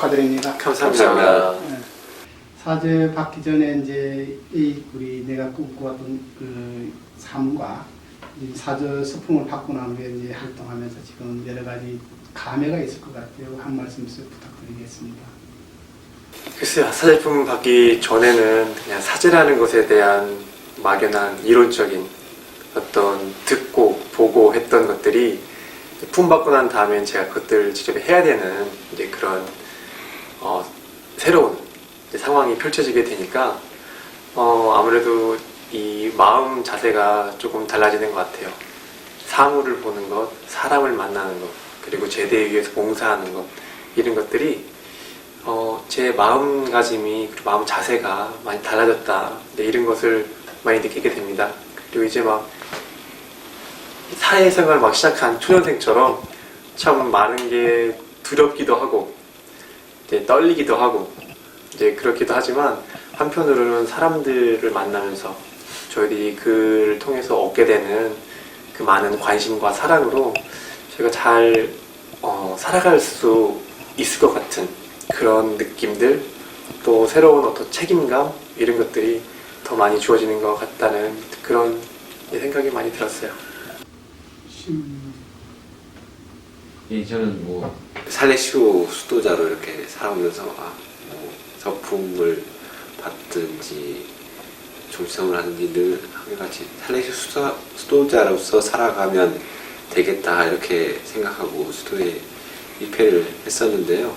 축하드립니다. 감사합니다. 네. 사죄 받기 전에 이제 우리 내가 꿈꿔왔던 그 삶과 이 사죄 서풍을 받고 난 후에 이제 활동하면서 지금 여러 가지 감회가 있을 것 같아요. 한 말씀씩 부탁드리겠습니다. 글쎄요, 사제품 받기 전에는 그냥 사제라는 것에 대한 막연한 이론적인 어떤 듣고 보고 했던 것들이 품받고 난 다음엔 제가 그것들을 직접 해야 되는 이제 그런 새로운 이제 상황이 펼쳐지게 되니까 아무래도 이 마음 자세가 조금 달라지는 것 같아요. 사물을 보는 것, 사람을 만나는 것, 그리고 제대에 위해서 봉사하는 것, 이런 것들이 제 마음가짐이 그리고 마음 자세가 많이 달라졌다, 이런 것을 많이 느끼게 됩니다. 그리고 이제 막 사회생활을 막 시작한 초년생처럼 참 많은 게 두렵기도 하고 이제 떨리기도 하고 이제 그렇기도 하지만, 한편으로는 사람들을 만나면서 저희들이 그를 통해서 얻게 되는 그 많은 관심과 사랑으로 저희가 잘 살아갈 수 있을 것 같은 그런 느낌들, 또 새로운 어떤 책임감, 이런 것들이 더 많이 주어지는 것 같다는 그런 생각이 많이 들었어요. 예, 저는 뭐 살레시오 수도자로 이렇게 살아오면서 서품을 받든지 종신성을 하든지 늘 한결같이 살레시오 수도자로서 살아가면 되겠다 이렇게 생각하고 수도에 입회를 했었는데요.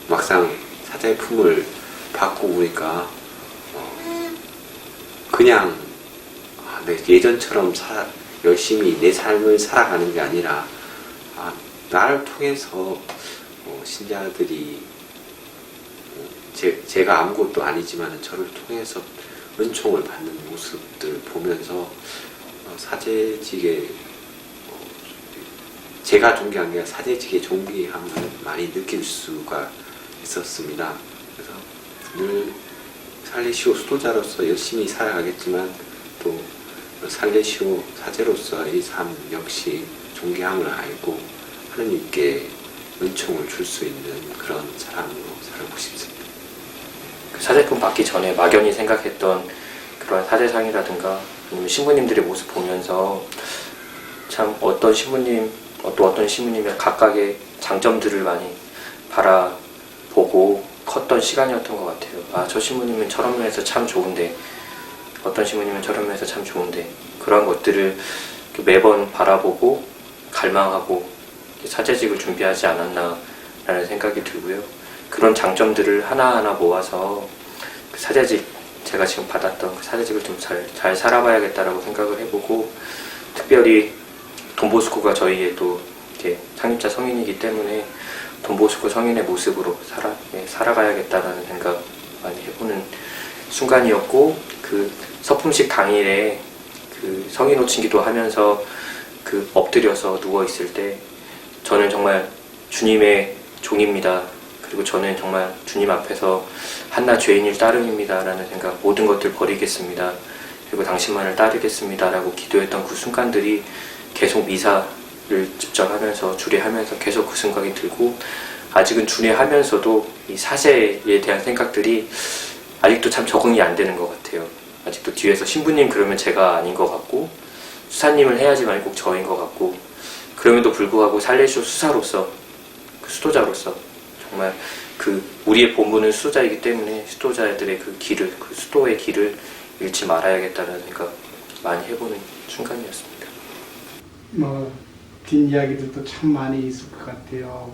막상 사자의 품을 받고 보니까 그냥 예전처럼 열심히 내 삶을 살아가는 게 아니라 나를 통해서 신자들이 제가 아무것도 아니지만 저를 통해서 은총을 받는 모습들 보면서 사제직의 제가 존귀한 게 아니라 사제직의 존귀함을 많이 느낄 수가 있었습니다. 그래서 늘 살레시오 수도자로서 열심히 살아가겠지만 또 살레시오 사제로서의 삶 역시 존귀함을 알고 하느님께 은총을 줄 수 있는 그런 사람으로 살고 싶습니다. 사제품 받기 전에 막연히 생각했던 그런 사제상이라든가 아니면 신부님들의 모습 보면서 참 어떤 신부님 또 어떤 신부님의 각각의 장점들을 많이 바라보고 컸던 시간이었던 것 같아요. 저 신부님은 저런 면에서 참 좋은데, 어떤 신부님은 저런 면에서 참 좋은데, 그런 것들을 매번 바라보고 갈망하고 사제직을 준비하지 않았나 라는 생각이 들고요. 그런 장점들을 하나하나 모아서 그 사제직, 제가 지금 받았던 그 사제직을 좀 잘 살아봐야겠다라고 생각을 해보고, 특별히 돈보스코가 저희의 또 이렇게 창립자 성인이기 때문에 돈보스코 성인의 모습으로 살아가야겠다라는 생각 많이 해보는 순간이었고, 그 서품식 당일에 그 성인 호칭기도 하면서 그 엎드려서 누워있을 때 저는 정말 주님의 종입니다. 그리고 저는 정말 주님 앞에서 한낱 죄인일 따름입니다 라는 생각, 모든 것들 버리겠습니다. 그리고 당신만을 따르겠습니다 라고 기도했던 그 순간들이 계속 미사를 직접 하면서 주례하면서 계속 그 생각이 들고, 아직은 주례하면서도 이 사제에 대한 생각들이 아직도 참 적응이 안 되는 것 같아요. 아직도 뒤에서 신부님 그러면 제가 아닌 것 같고, 수사님을 해야지만 꼭 저인 것 같고, 그럼에도 불구하고 살레시오 수사로서, 그 수도자로서 정말 그 우리의 본분은 수도자이기 때문에 수도자들의 그 길을, 그 수도의 길을 잃지 말아야겠다는 생각 많이 해보는 순간이었습니다. 뒷이야기들도 참 많이 있을 것 같아요.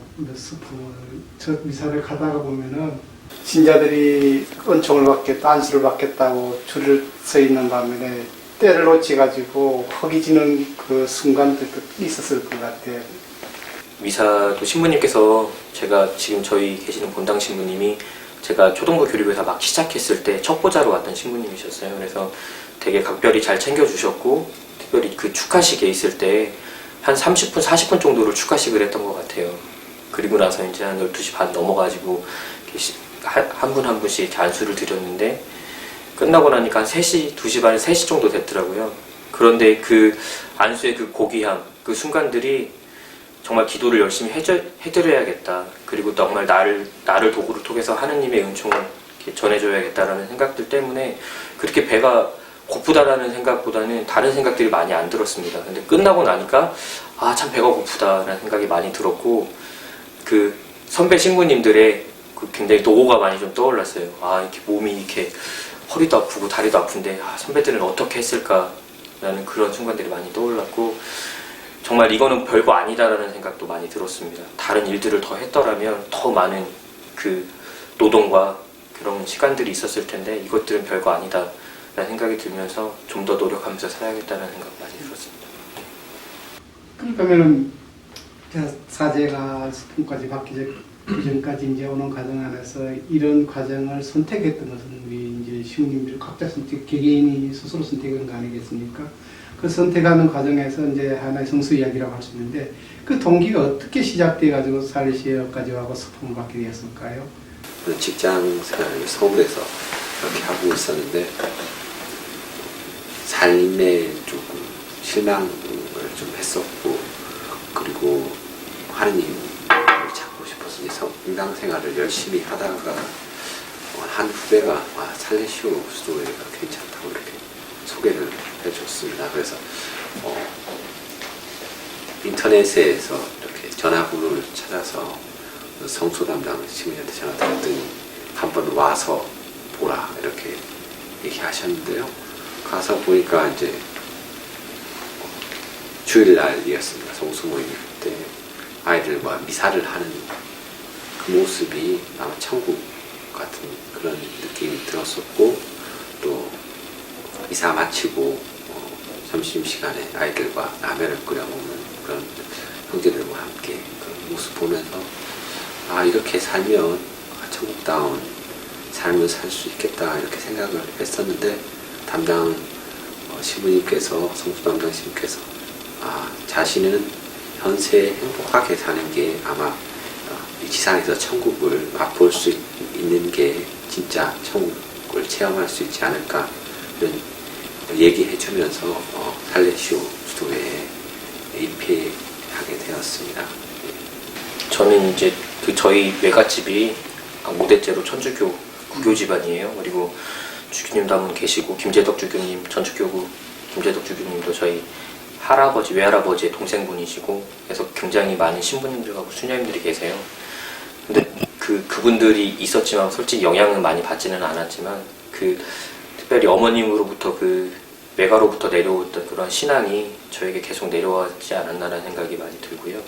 첫 미사를 가다가 보면은 신자들이 은총을 받겠다, 안수를 받겠다고 줄을 서 있는 반면에 때를 놓치가지고 허기지는 그 순간들도 있었을 것 같아요. 미사도 신부님께서, 제가 지금 저희 계시는 본당 신부님이 제가 초등부 교리교사 막 시작했을 때 첫 보자로 왔던 신부님이셨어요. 그래서 되게 각별히 잘 챙겨주셨고, 특별히 그 축하식에 있을 때 한 30분, 40분 정도를 축하식을 했던 것 같아요. 그리고 나서 이제 한 12시 반 넘어가지고 한 분 한 분씩 안수를 드렸는데, 끝나고 나니까 한 3시, 2시 반, 3시 정도 됐더라고요. 그런데 그 안수의 그 고귀함, 그 순간들이 정말 기도를 열심히 해드려야겠다. 그리고 정말 나를 도구로 통해서 하느님의 은총을 이렇게 전해줘야겠다라는 생각들 때문에 그렇게 배가 고프다라는 생각보다는 다른 생각들이 많이 안 들었습니다. 근데 끝나고 나니까 아, 참 배가 고프다라는 생각이 많이 들었고, 그 선배 신부님들의 그 굉장히 노고가 많이 좀 떠올랐어요. 아, 이렇게 몸이 이렇게 허리도 아프고 다리도 아픈데 아, 선배들은 어떻게 했을까라는 그런 순간들이 많이 떠올랐고, 정말 이거는 별거 아니다라는 생각도 많이 들었습니다. 다른 일들을 더 했더라면 더 많은 그 노동과 그런 시간들이 있었을 텐데 이것들은 별거 아니다라는 생각이 들면서 좀 더 노력하면서 살아야겠다는 생각이 많이 들었습니다. 그러니까는 사제가 스푼까지 받기 전까지 이제 오는 과정 안에서 이런 과정을 선택했던 것은 우리 이제 시우님들 각자 선택, 개개인이 스스로 선택한 거 아니겠습니까? 그 선택하는 과정에서 이제 하나의 성수 이야기라고 할 수 있는데 그 동기가 어떻게 시작돼 가지고 살리시어까지 하고 스푼을 받게 되었을까요? 직장 생활을 서울에서 이렇게 하고 있었는데 삶에 조금 실망을 좀 했었고, 그리고 하느님을 찾고 싶어서 이제 성당 생활을 열심히 하다가 한 후배가 살레시오 수도회가 괜찮다고 이렇게 소개를 해줬습니다. 그래서 인터넷에서 이렇게 전화번호를 찾아서 성소 담당 시민한테 전화 드렸더니 한번 와서 보라 이렇게 얘기하셨는데요. 가서 보니까 이제 주일날이었습니다. 성수 모임 때 아이들과 미사를 하는 그 모습이 아마 천국 같은 그런 느낌이 들었었고, 또 미사 마치고 점심시간에 아이들과 라면을 끓여 먹는 그런 형제들과 함께 그 모습 보면서 아, 이렇게 살면 천국다운 삶을 살 수 있겠다 이렇게 생각을 했었는데, 담당 신부님께서, 성수 담당 신부께서 자신은 현세 행복하게 사는 게 아마 이 지상에서 천국을 맛볼 수 있는 게 진짜 천국을 체험할 수 있지 않을까 이런 얘기해 주면서 살레시오 수도회에 입회하게 되었습니다. 저는 이제 그 저희 외갓집이 5대째로 천주교 구교 집안이에요. 그리고 주교님도 한 분 계시고, 김재덕 주교님, 전주교구 김재덕 주교님도 저희 할아버지, 외할아버지의 동생분이시고, 그래서 굉장히 많은 신부님들하고 수녀님들이 계세요. 근데 그분들이 있었지만 솔직히 영향은 많이 받지는 않았지만, 특별히 어머님으로부터 외가로부터 내려왔던 그런 신앙이 저에게 계속 내려왔지 않았나라는 생각이 많이 들고요.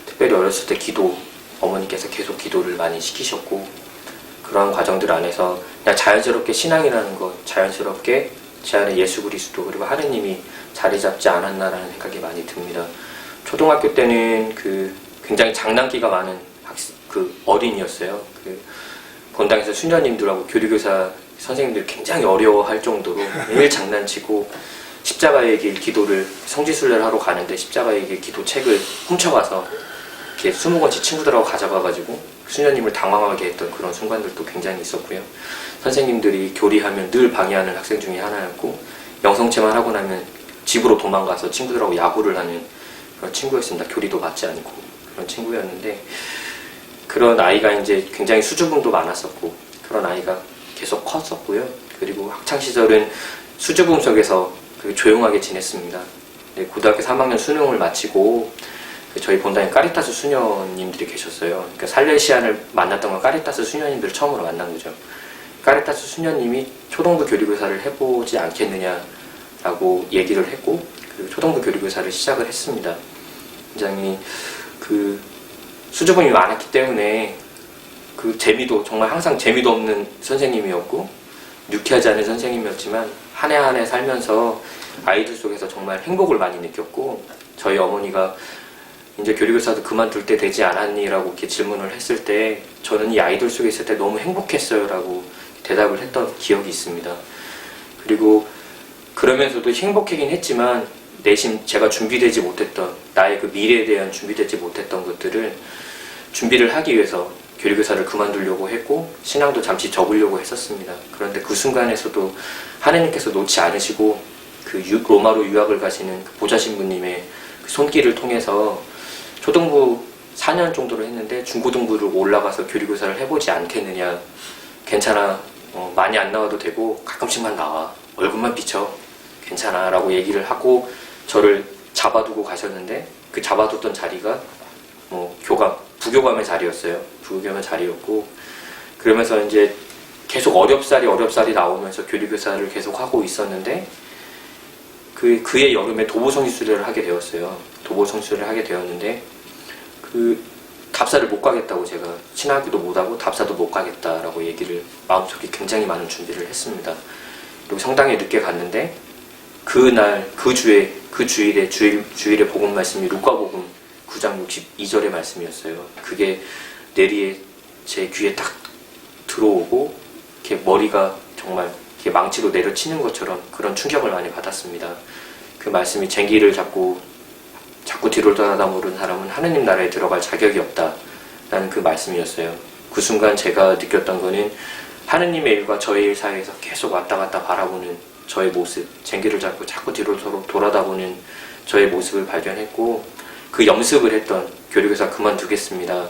특별히 어렸을 때 어머니께서 계속 기도를 많이 시키셨고, 그러한 과정들 안에서 그냥 자연스럽게 신앙이라는 것, 자연스럽게 제 안에 예수 그리스도 그리고 하느님이 자리 잡지 않았나라는 생각이 많이 듭니다. 초등학교 때는 굉장히 장난기가 많은 어린이였어요. 본당에서 수녀님들하고 교리교사 선생님들 굉장히 어려워할 정도로 매일 장난치고, 십자가의 길 기도를 성지순례를 하러 가는데 십자가의 길 기도 책을 훔쳐가서 이렇게 20권치 친구들하고 가져가가지고 수녀님을 당황하게 했던 그런 순간들도 굉장히 있었고요. 선생님들이 교리하면 늘 방해하는 학생 중에 하나였고, 영성체만 하고 나면 집으로 도망가서 친구들하고 야구를 하는 그런 친구였습니다. 교리도 받지 않고 그런 친구였는데, 그런 아이가 이제 굉장히 수줍음도 많았었고 그런 아이가 계속 컸었고요. 그리고 학창시절은 수줍음 속에서 조용하게 지냈습니다. 고등학교 3학년 수능을 마치고 저희 본당에 까리타스 수녀님들이 계셨어요. 그러니까 살레시안을 만났던 건 까리타스 수녀님들을 처음으로 만난 거죠. 까리타스 수녀님이 초등부 교리교사를 해보지 않겠느냐라고 얘기를 했고, 초등부 교리교사를 시작을 했습니다. 굉장히 수줍음이 많았기 때문에 재미도, 정말 항상 재미도 없는 선생님이었고 유쾌하지 않은 선생님이었지만, 한 해 한 해 살면서 아이들 속에서 정말 행복을 많이 느꼈고, 저희 어머니가 이제 교리교사도 그만둘 때 되지 않았니? 라고 이렇게 질문을 했을 때 저는 이 아이들 속에 있을 때 너무 행복했어요 라고 대답을 했던 기억이 있습니다. 그리고 그러면서도 행복하긴 했지만 내심 제가 준비되지 못했던, 나의 미래에 대한 준비되지 못했던 것들을 준비를 하기 위해서 교리교사를 그만두려고 했고, 신앙도 잠시 접으려고 했었습니다. 그런데 그 순간에서도 하느님께서 놓지 않으시고 로마로 유학을 가시는 보좌신부님의 손길을 통해서 초등부 4년 정도를 했는데 중고등부를 올라가서 교리교사를 해보지 않겠느냐. 괜찮아. 많이 안 나와도 되고 가끔씩만 나와. 얼굴만 비쳐. 괜찮아. 라고 얘기를 하고 저를 잡아두고 가셨는데 그 잡아뒀던 자리가 부교감의 자리였어요. 부교감의 자리였고 그러면서 이제 계속 어렵사리 나오면서 교리교사를 계속 하고 있었는데 그의 여름에 도보성지순례를 하게 되었어요. 도보성지순례를 하게 되었는데 답사를 못 가겠다고 제가 신학교도 못하고 답사도 못 가겠다라고 얘기를 마음속에 굉장히 많은 준비를 했습니다. 그리고 성당에 늦게 갔는데 그날 그 주일의 복음 말씀이 루카복음 9장 62절의 말씀이었어요. 그게 내리에 제 귀에 딱 들어오고 이렇게 머리가 정말 이렇게 망치로 내려치는 것처럼 그런 충격을 많이 받았습니다. 그 말씀이 쟁기를 자꾸 뒤로 떠나다 모르는 사람은 하느님 나라에 들어갈 자격이 없다 라는 그 말씀이었어요. 그 순간 제가 느꼈던 거는 하느님의 일과 저의 일 사이에서 계속 왔다 갔다 바라보는 저의 모습, 쟁기를 잡고 자꾸 뒤로 돌아다보는 저의 모습을 발견했고 그 염습을 했던 교리교사 그만두겠습니다.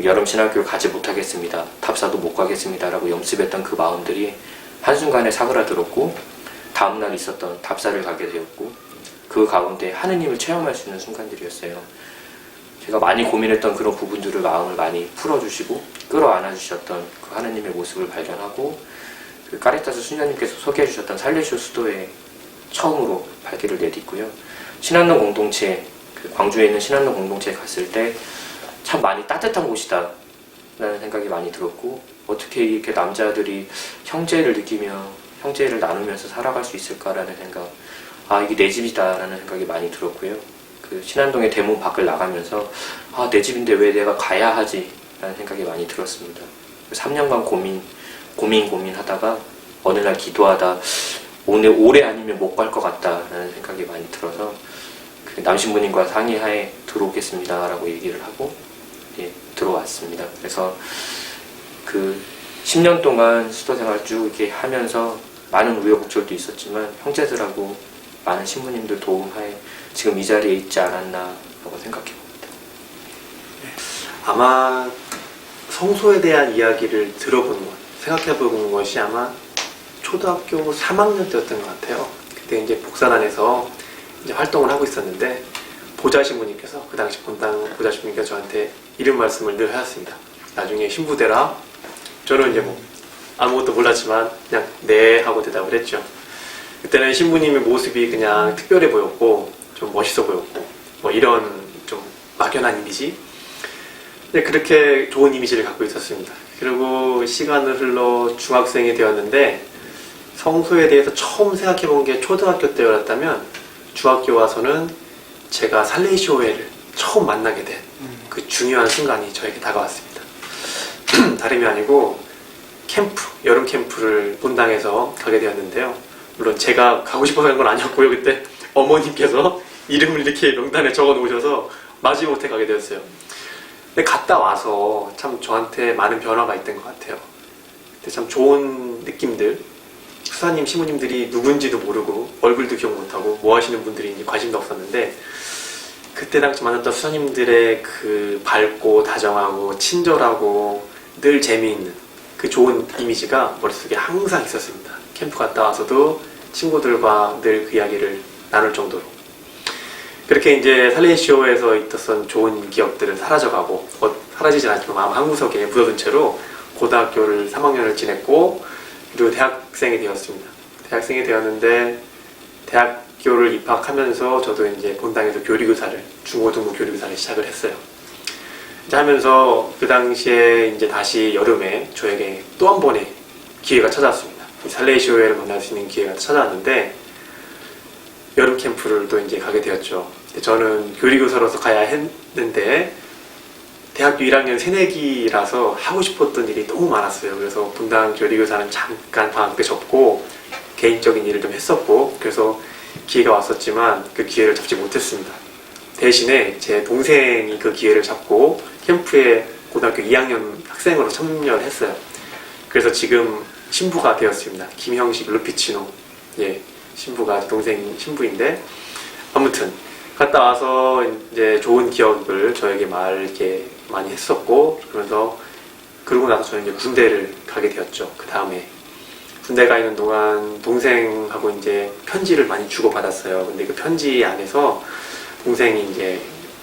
여름 신학교를 가지 못하겠습니다. 답사도 못 가겠습니다. 라고 염습했던 그 마음들이 한순간에 사그라들었고 다음날 있었던 답사를 가게 되었고 그 가운데 하느님을 체험할 수 있는 순간들이었어요. 제가 많이 고민했던 그런 부분들을 마음을 많이 풀어주시고 끌어안아 주셨던 그 하느님의 모습을 발견하고 그 까리타스 수녀님께서 소개해 주셨던 살레시오 수도에 처음으로 발길을 내딛고요. 신안동 공동체, 광주에 있는 신안동 공동체에 갔을 때 참 많이 따뜻한 곳이다 라는 생각이 많이 들었고 어떻게 이렇게 남자들이 형제를 느끼며 형제를 나누면서 살아갈 수 있을까라는 생각, 이게 내 집이다 라는 생각이 많이 들었고요. 그 신안동의 대문 밖을 나가면서 내 집인데 왜 내가 가야 하지 라는 생각이 많이 들었습니다. 3년간 고민하다가 어느 날 기도하다 올해 아니면 못 갈 것 같다 라는 생각이 많이 들어서 그 남신부님과 상의하에 들어오겠습니다 라고 얘기를 하고 들어왔습니다. 그래서 그 10년 동안 수도생활 쭉 이렇게 하면서 많은 우여곡절도 있었지만 형제들하고 많은 신부님들 도움하에 지금 이 자리에 있지 않았나 라고 생각해 봅니다. 아마 성소에 대한 이야기를 들어보는 것, 생각해보는 것이 아마 초등학교 3학년 때였던 것 같아요. 그때 이제 복사단에서 이제 활동을 하고 있었는데 보좌신부님께서 그 당시 본당 보좌신부님께서 저한테 이런 말씀을 늘 하셨습니다. 나중에 신부되라. 저는 이제 아무것도 몰랐지만 그냥 네 하고 대답을 했죠. 그때는 신부님의 모습이 그냥 특별해 보였고 좀 멋있어 보였고 이런 좀 막연한 이미지. 네, 그렇게 좋은 이미지를 갖고 있었습니다. 그리고 시간을 흘러 중학생이 되었는데 성소에 대해서 처음 생각해 본 게 초등학교 때였다면 중학교 와서는 제가 살레시오회를 처음 만나게 된 그 중요한 순간이 저에게 다가왔습니다. 다름이 아니고 여름 캠프를 본당에서 가게 되었는데요. 물론 제가 가고 싶어서 간 건 아니었고요. 그때 어머님께서 이름을 이렇게 명단에 적어 놓으셔서 마지못해 가게 되었어요. 근데 갔다 와서 참 저한테 많은 변화가 있던 것 같아요. 그때 참 좋은 느낌들, 수사님, 시모님들이 누군지도 모르고 얼굴도 기억 못하고 뭐 하시는 분들인지 관심도 없었는데 그때 당시 만났던 수사님들의 그 밝고 다정하고 친절하고 늘 재미있는 그 좋은 이미지가 머릿속에 항상 있었습니다. 캠프 갔다 와서도 친구들과 늘 그 이야기를 나눌 정도로 그렇게 이제 살레시오에서 있었던 좋은 기억들은 사라져가고 사라지진 않지만 마음 한구석에 묻어둔 채로 고등학교를 3학년을 지냈고 그리고 대학생이 되었습니다. 대학생이 되었는데 대학교를 입학하면서 저도 이제 본당에서 교리교사를 중고등부 교리교사를 시작을 했어요. 이제 하면서 그 당시에 이제 다시 여름에 저에게 또 한 번의 기회가 찾아왔습니다. 살레시오회를 만날 수 있는 기회가 찾아왔는데 여름 캠프를 또 이제 가게 되었죠. 저는 교리교사로서 가야 했는데 대학교 1학년 새내기라서 하고 싶었던 일이 너무 많았어요. 그래서 분당 교리교사는 잠깐 방학 때 접고 개인적인 일을 좀 했었고 그래서 기회가 왔었지만 그 기회를 잡지 못했습니다. 대신에 제 동생이 그 기회를 잡고 캠프에 고등학교 2학년 학생으로 참여를 했어요. 그래서 지금 신부가 되었습니다. 김형식 루피치노 신부가 동생 신부인데 아무튼 갔다 와서 이제 좋은 기억을 저에게 이렇게 많이 했었고, 그러면서 그러고 나서 저는 이제 군대를 가게 되었죠. 그 다음에 군대 가 있는 동안 동생하고 이제 편지를 많이 주고받았어요. 근데 그 편지 안에서 동생이 이제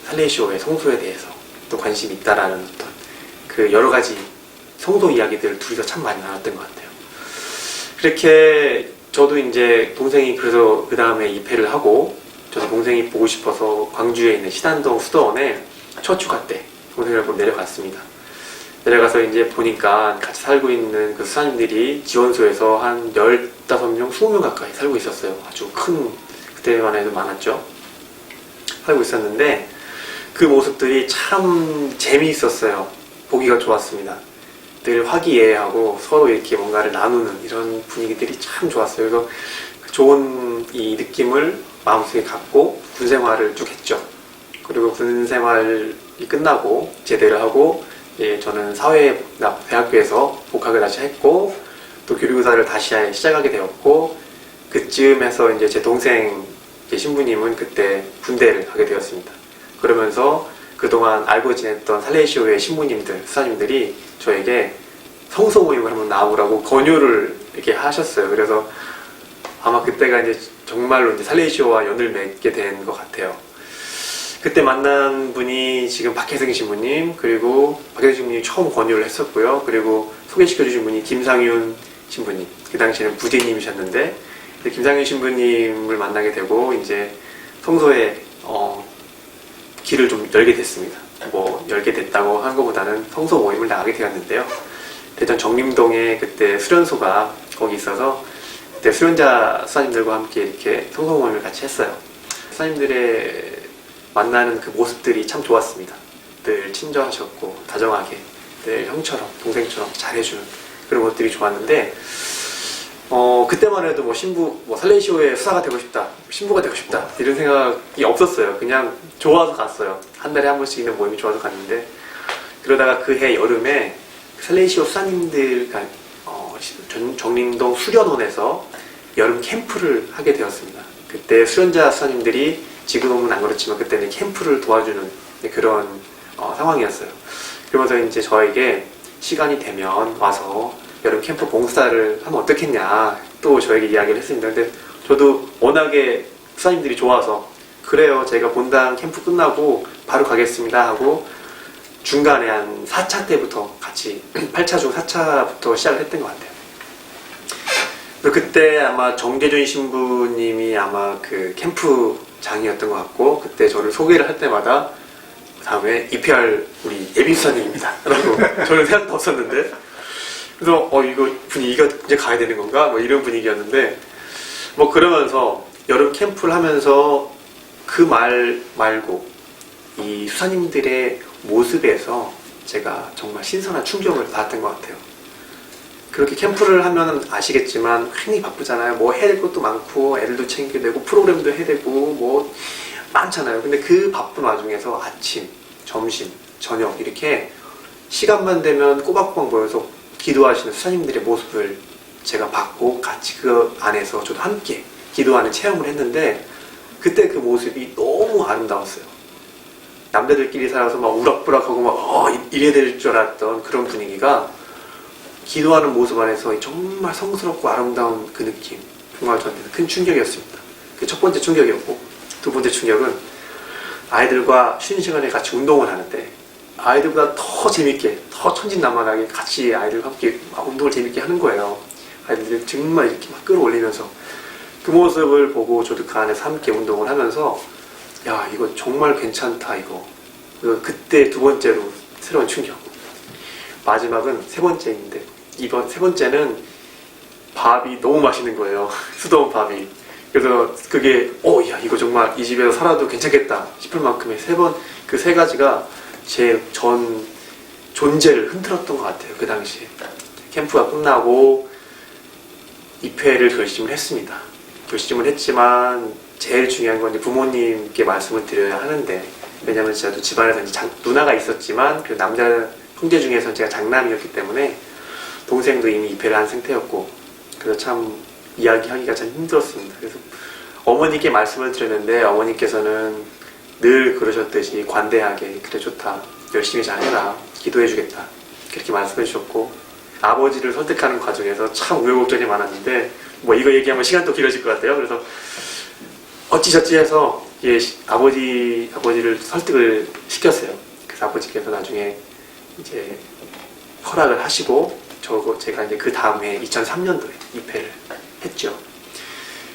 살레시오의 성소에 대해서 또 관심이 있다라는 어떤 그 여러 가지 성소 이야기들을 둘이서 참 많이 나눴던 것 같아요. 그렇게 저도 이제 동생이 그래서 그 다음에 입회를 하고, 저도 동생이 보고 싶어서 광주에 있는 신안동 수도원에 첫 휴가 때 동생을 보러 내려갔습니다. 내려가서 이제 보니까 같이 살고 있는 그 수사님들이 지원소에서 한 15명, 20명 가까이 살고 있었어요. 아주 큰, 그때만 해도 많았죠. 살고 있었는데 그 모습들이 참 재미있었어요. 보기가 좋았습니다. 늘 화기애애하고 서로 이렇게 뭔가를 나누는 이런 분위기들이 참 좋았어요. 그래서 좋은 이 느낌을 마음속에 갖고 군 생활을 쭉 했죠. 그리고 군 생활이 끝나고 제대를 하고, 예, 저는 대학교에서 복학을 다시 했고, 또 교류교사를 다시 시작하게 되었고, 그쯤에서 이제 제 동생 신부님은 그때 군대를 가게 되었습니다. 그러면서 그동안 알고 지냈던 살레시오의 신부님들, 수사님들이 저에게 성소 모임을 한번 나오라고 권유를 이렇게 하셨어요. 그래서 아마 그때가 이제 정말로 이제 살레시오와 연을 맺게 된 것 같아요. 그때 만난 분이 지금 박혜승 신부님, 그리고 박혜승 신부님이 처음 권유를 했었고요. 그리고 소개시켜주신 분이 김상윤 신부님, 그 당시에는 부대님이셨는데, 김상윤 신부님을 만나게 되고 이제 성소에 길을 좀 열게 됐습니다. 뭐 열게 됐다고 한 것보다는 성소 모임을 나가게 되었는데요. 대전 정림동에 그때 수련소가 거기 있어서 그때 수련자 수사님들과 함께 이렇게 성소 모임을 같이 했어요. 수사님들의 만나는 그 모습들이 참 좋았습니다. 늘 친절하셨고 다정하게 늘 형처럼 동생처럼 잘해주는 그런 것들이 좋았는데, 그때만 해도 살레시오의 수사가 되고 싶다, 신부가 되고 싶다, 이런 생각이 없었어요. 그냥 좋아서 갔어요. 한 달에 한 번씩 있는 모임이 좋아서 갔는데, 그러다가 그해 여름에 살레시오 수사님들, 정림동 수련원에서 여름 캠프를 하게 되었습니다. 그때 수련자 수사님들이 지금은 안 그렇지만 그때는 캠프를 도와주는 그런 상황이었어요. 그러면서 이제 저에게 시간이 되면 와서 여름 캠프 봉사를 하면 어떻겠냐 또 저에게 이야기를 했습니다. 근데 저도 워낙에 수사님들이 좋아서 그래요, 제가 본당 캠프 끝나고 바로 가겠습니다 하고 중간에 한 4차 때부터 같이 8차 중 4차부터 시작을 했던 것 같아요. 그때 아마 정계준 신부님이 아마 그 캠프장이었던 것 같고, 그때 저를 소개를 할 때마다 다음에 입회할 우리 예빈수사님입니다 라고 저는 생각도 없었는데, 그래서 이거 분위기가 이제 가야 되는 건가? 뭐 이런 분위기였는데, 뭐 그러면서 여름 캠프를 하면서 그 말 말고 이 수사님들의 모습에서 제가 정말 신선한 충격을 받았던 것 같아요. 그렇게 캠프를 하면 아시겠지만 굉장히 바쁘잖아요. 뭐 해야 될 것도 많고 애들도 챙겨야 되고 프로그램도 해야 되고 뭐 많잖아요. 근데 그 바쁜 와중에서 아침, 점심, 저녁 이렇게 시간만 되면 꼬박꼬박 모여서 기도하시는 수사님들의 모습을 제가 봤고, 같이 그 안에서 저도 함께 기도하는 체험을 했는데, 그때 그 모습이 너무 아름다웠어요. 남자들끼리 살아서 막 우락부락하고 막 이래야 될 줄 알았던 그런 분위기가 기도하는 모습 안에서 정말 성스럽고 아름다운 그 느낌, 정말 저한테는 큰 충격이었습니다. 그 첫 번째 충격이었고, 두 번째 충격은 아이들과 쉬는 시간에 같이 운동을 하는데 아이들보다 더 재밌게, 더 천진난만하게 같이 아이들과 함께 운동을 재밌게 하는 거예요. 아이들이 정말 이렇게 막 끌어올리면서 그 모습을 보고 저도 그 안에서 함께 운동을 하면서 야, 이거 정말 괜찮다 이거. 그때 두 번째로 새로운 충격. 마지막은 세 번째인데, 이번 세 번째는 밥이 너무 맛있는 거예요. 수도원 밥이. 그래서 그게 야, 이거 정말 이 집에서 살아도 괜찮겠다 싶을 만큼의 그 세 가지가 제 전 존재를 흔들었던 것 같아요. 그 당시에 캠프가 끝나고 입회를 결심을 했습니다. 결심을 했지만 제일 중요한 건 이제 부모님께 말씀을 드려야 하는데, 왜냐면 저도 집안에서 이제 누나가 있었지만 그 남자 형제 중에서 제가 장남이었기 때문에 동생도 이미 입회를 한 상태였고, 그래서 참 이야기하기가 참 힘들었습니다. 그래서 어머니께 말씀을 드렸는데 어머니께서는 늘 그러셨듯이 관대하게 그래 좋다, 열심히 잘해라, 기도해주겠다 그렇게 말씀해 주셨고, 아버지를 설득하는 과정에서 참 우여곡절이 많았는데 뭐 이거 얘기하면 시간도 길어질 것 같아요. 그래서 어찌저찌 해서 예, 아버지를 설득을 시켰어요. 그래서 아버지께서 나중에 이제 허락을 하시고 제가 이제 그 다음에 2003년도에 입회를 했죠.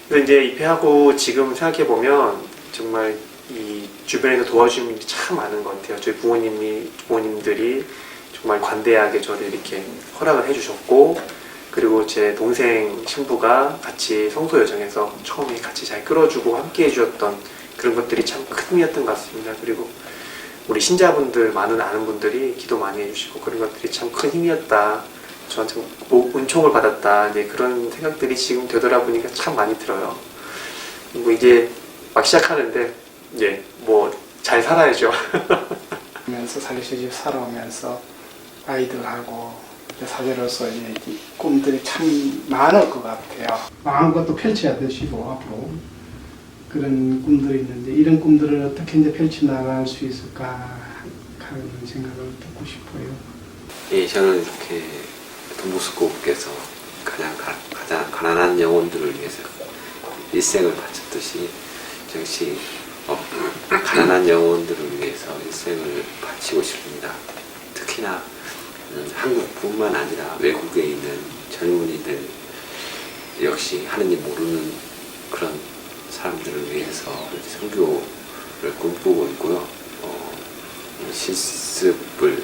그래서 이제 입회하고 지금 생각해 보면 정말 이 주변에서 도와주신 분들이 참 많은 것 같아요. 저희 부모님들이 정말 관대하게 저를 이렇게 허락을 해주셨고, 그리고 제 동생 신부가 같이 성소 여정에서 처음에 같이 잘 끌어주고 함께 해주셨던 그런 것들이 참 큰 힘이었던 것 같습니다. 그리고 우리 신자분들, 많은 아는 분들이 기도 많이 해주시고 그런 것들이 참 큰 힘이었다. 저한테 은총을 받았다. 이제 그런 생각들이 지금 되돌아보니까 참 많이 들어요. 뭐 이제 막 시작하는데 이제 뭐 잘 살아야죠. 면서 살리시집 살아오면서 아이들하고 사제로서 이제 꿈들이 참 많을 것 같아요. 마음껏 또 펼쳐야 되시고 앞으로 그런 꿈들이 있는데 이런 꿈들을 어떻게 이제 펼쳐 나갈 수 있을까 하는 생각을 듣고 싶어요. 예, 저는 이렇게 돈보스코께서 가장 가난한 영혼들을 위해서 일생을 바쳤듯이 역시 가난한 영혼들을 위해서 일생을 바치고 싶습니다. 특히나 한국뿐만 아니라 외국에 있는 젊은이들 역시 하느님 모르는 그런 사람들을 위해서 선교를 꿈꾸고 있고요. 실습을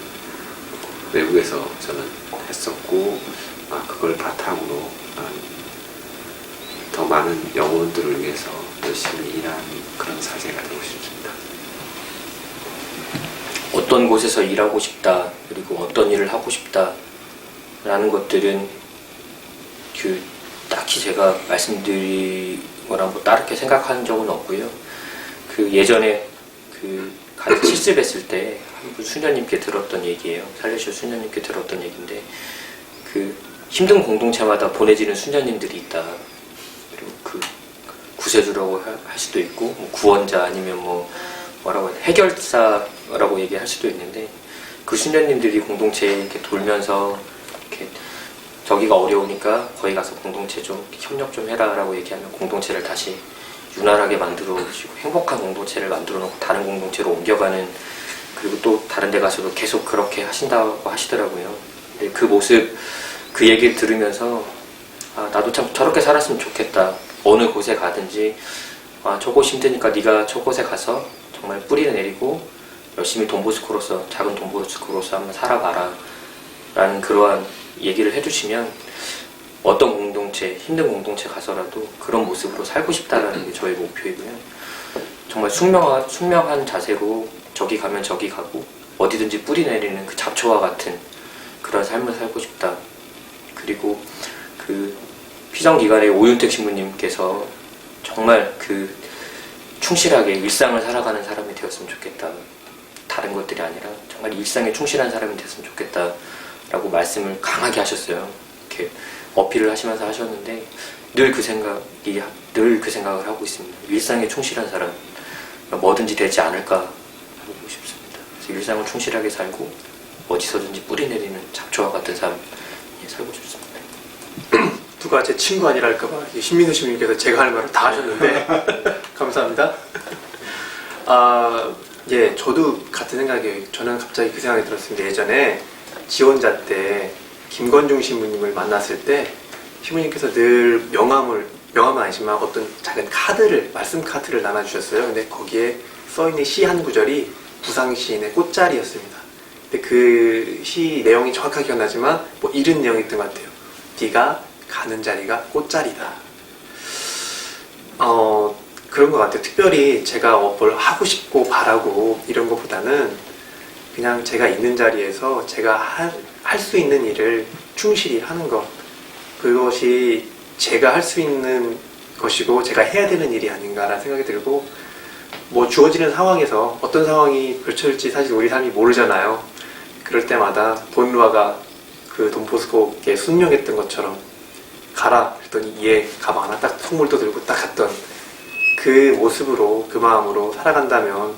외국에서 저는 했었고 그걸 바탕으로 더 많은 영혼들을 위해서 열심히 일하는 그런 사제가 되고 싶습니다. 어떤 곳에서 일하고 싶다, 그리고 어떤 일을 하고 싶다라는 것들은 딱히 제가 말씀드리거나 뭐 다르게 생각한 적은 없고요. 그 예전에 같이 실습했을 때 한 분 수녀님께 들었던 얘기예요. 살려주신 수녀님께 들었던 얘기인데, 힘든 공동체마다 보내지는 수녀님들이 있다. 그리고 구세주라고 할 수도 있고, 뭐 구원자 아니면 뭐라고 해결사라고 얘기할 수도 있는데, 그 수녀님들이 공동체에 이렇게 돌면서 이렇게 저기가 어려우니까 거기 가서 공동체 좀 협력 좀 해라라고 얘기하면 공동체를 다시 윤활하게 만들어 주시고 행복한 공동체를 만들어 놓고 다른 공동체로 옮겨가는, 그리고 또 다른 데 가서도 계속 그렇게 하신다고 하시더라고요. 근데 그 모습, 그 얘기를 들으면서 나도 참 저렇게 살았으면 좋겠다. 어느 곳에 가든지 저곳 힘드니까 네가 저곳에 가서 정말 뿌리를 내리고 열심히 돈보스코로서, 작은 돈보스코로서 한번 살아봐라 라는 그러한 얘기를 해주시면 어떤 공동체, 힘든 공동체 가서라도 그런 모습으로 살고 싶다라는 게 저의 목표이고요. 정말 숙명한 자세로 저기 가면 저기 가고 어디든지 뿌리 내리는 그 잡초와 같은 그런 삶을 살고 싶다. 그리고 피정기간에 오윤택 신부님께서 정말 충실하게 일상을 살아가는 사람이 되었으면 좋겠다. 다른 것들이 아니라 정말 일상에 충실한 사람이 되었으면 좋겠다 라고 말씀을 강하게 하셨어요. 이렇게 어필을 하시면서 하셨는데 늘 그 생각을 하고 있습니다. 일상에 충실한 사람, 뭐든지 되지 않을까 하고 싶습니다. 그래서 일상을 충실하게 살고 어디서든지 뿌리 내리는 잡초와 같은 삶 살고 싶습니다. 누가 제 친구 아니랄까봐 신민우 신부님께서 제가 할 말을 다 하셨는데 감사합니다. 예, 저도 같은 생각이에요. 저는 갑자기 그 생각이 들었습니다. 예전에 지원자 때 김건중 신부님을 만났을 때 신부님께서 늘 명함은 아니지만 어떤 작은 말씀 카드를 나눠주셨어요. 근데 거기에 써있는 시 한 구절이 부상 시인의 꽃자리였습니다. 근데 그 시 내용이 정확하게 기억나지만 뭐 이런 내용이 있던 것 같아요. 네가 가는 자리가 꽃자리다. 그런 것 같아요. 특별히 제가 뭘 하고 싶고 바라고 이런 것보다는 그냥 제가 있는 자리에서 제가 할 수 있는 일을 충실히 하는 것, 그것이 제가 할 수 있는 것이고 제가 해야 되는 일이 아닌가라는 생각이 들고, 뭐 주어지는 상황에서 어떤 상황이 펼쳐질지 사실 우리 삶이 모르잖아요. 그럴 때마다 돈루아가 돈보스코에 순명했던 것처럼 가라 그랬더니 예 가방 하나 딱 선물도 들고 딱 갔던 그 모습으로, 그 마음으로 살아간다면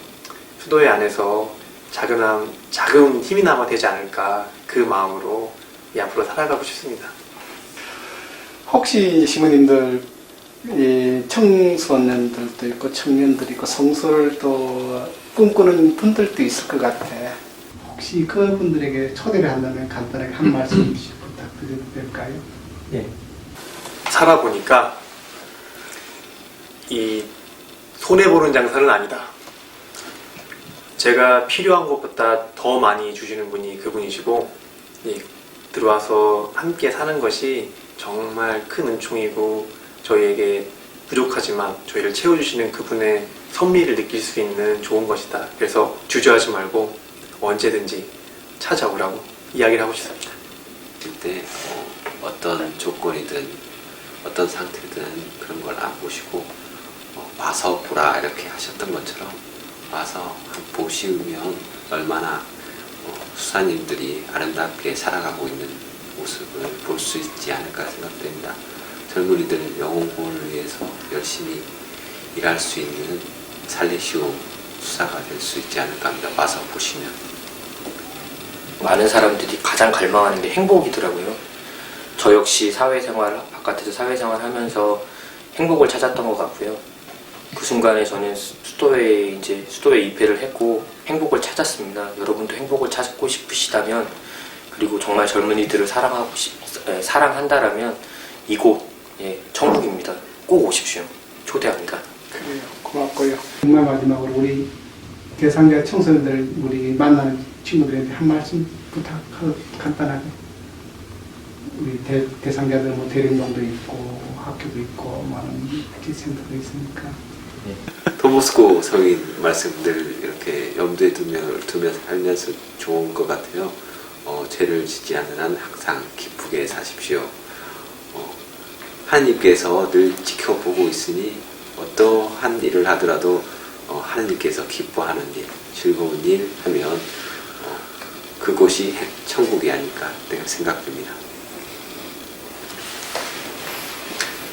수도회 안에서 작은 힘이나마 되지 않을까 그 마음으로 앞으로 살아가고 싶습니다. 혹시 시민님들 이 청소년들도 있고 청년들이 있고 성소를 또 꿈꾸는 분들도 있을 것 같아. 혹시 그분들에게 초대를 한다면 간단하게 한 말씀씩 부탁드려도 될까요? 예. 살아보니까 이 손해보는 장사는 아니다. 제가 필요한 것보다 더 많이 주시는 분이 그분이시고 들어와서 함께 사는 것이 정말 큰 은총이고 저희에게 부족하지만 저희를 채워주시는 그분의 섭리를 느낄 수 있는 좋은 것이다. 그래서 주저하지 말고 언제든지 찾아오라고 이야기를 하고 싶습니다. 그때 어떤 조건이든 어떤 상태든 그런 걸 안 보시고 와서 보라 이렇게 하셨던 것처럼 와서 보시면 얼마나 수사님들이 아름답게 살아가고 있는 모습을 볼 수 있지 않을까 생각됩니다. 젊은이들 영혼을 위해서 열심히 일할 수 있는 살레시오 수사가 될 수 있지 않을까 합니다. 와서 보시면. 많은 사람들이 가장 갈망하는 게 행복이더라고요. 저 역시 사회생활, 바깥에서 사회생활 하면서 행복을 찾았던 것 같고요. 그 순간에 저는 수도회에 입회를 했고 행복을 찾았습니다. 여러분도 행복을 찾고 싶으시다면, 그리고 정말 젊은이들을 사랑한다라면 이곳 천국입니다. 꼭 오십시오. 초대합니다. 그래요. 고맙고요. 정말 마지막으로 우리 대상자 청소년들 우리 만나는 친구들한테 한 말씀 간단하게. 우리 대상자들 뭐 대림동도 있고 학교도 있고 많은 센터도 있으니까. 도보스코 성인 말씀들 이렇게 염두에 두면서 살면서 좋은 것 같아요. 죄를 짓지 않는 한 항상 기쁘게 사십시오. 하나님께서 늘 지켜보고 있으니 어떠한 일을 하더라도 하나님께서 기뻐하는 일, 즐거운 일 하면 그곳이 천국이 아닐까 내가 생각됩니다.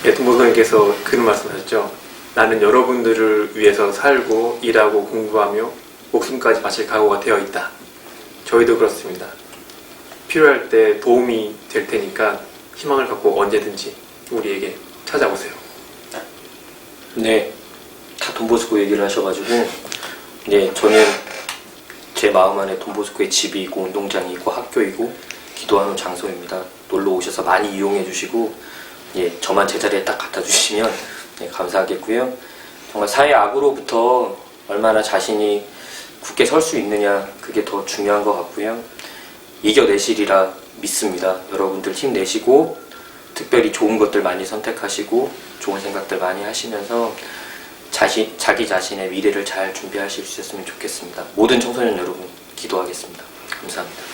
동보선님께서 그런 말씀하셨죠. 나는 여러분들을 위해서 살고 일하고 공부하며 목숨까지 바칠 각오가 되어 있다. 저희도 그렇습니다. 필요할 때 도움이 될 테니까 희망을 갖고 언제든지 우리에게 찾아오세요. 네, 다 돈보스코 얘기를 하셔가지고, 저는 제 마음 안에 돈보스코의 집이 있고 운동장이 있고 학교이고 기도하는 장소입니다. 놀러 오셔서 많이 이용해 주시고, 저만 제자리에 딱 갖다 주시면 감사하겠고요. 정말 사회 악으로부터 얼마나 자신이 굳게 설 수 있느냐, 그게 더 중요한 것 같고요. 이겨내시리라 믿습니다. 여러분들 힘내시고 특별히 좋은 것들 많이 선택하시고 좋은 생각들 많이 하시면서 자기 자신의 미래를 잘 준비하실 수 있었으면 좋겠습니다. 모든 청소년 여러분 기도하겠습니다. 감사합니다.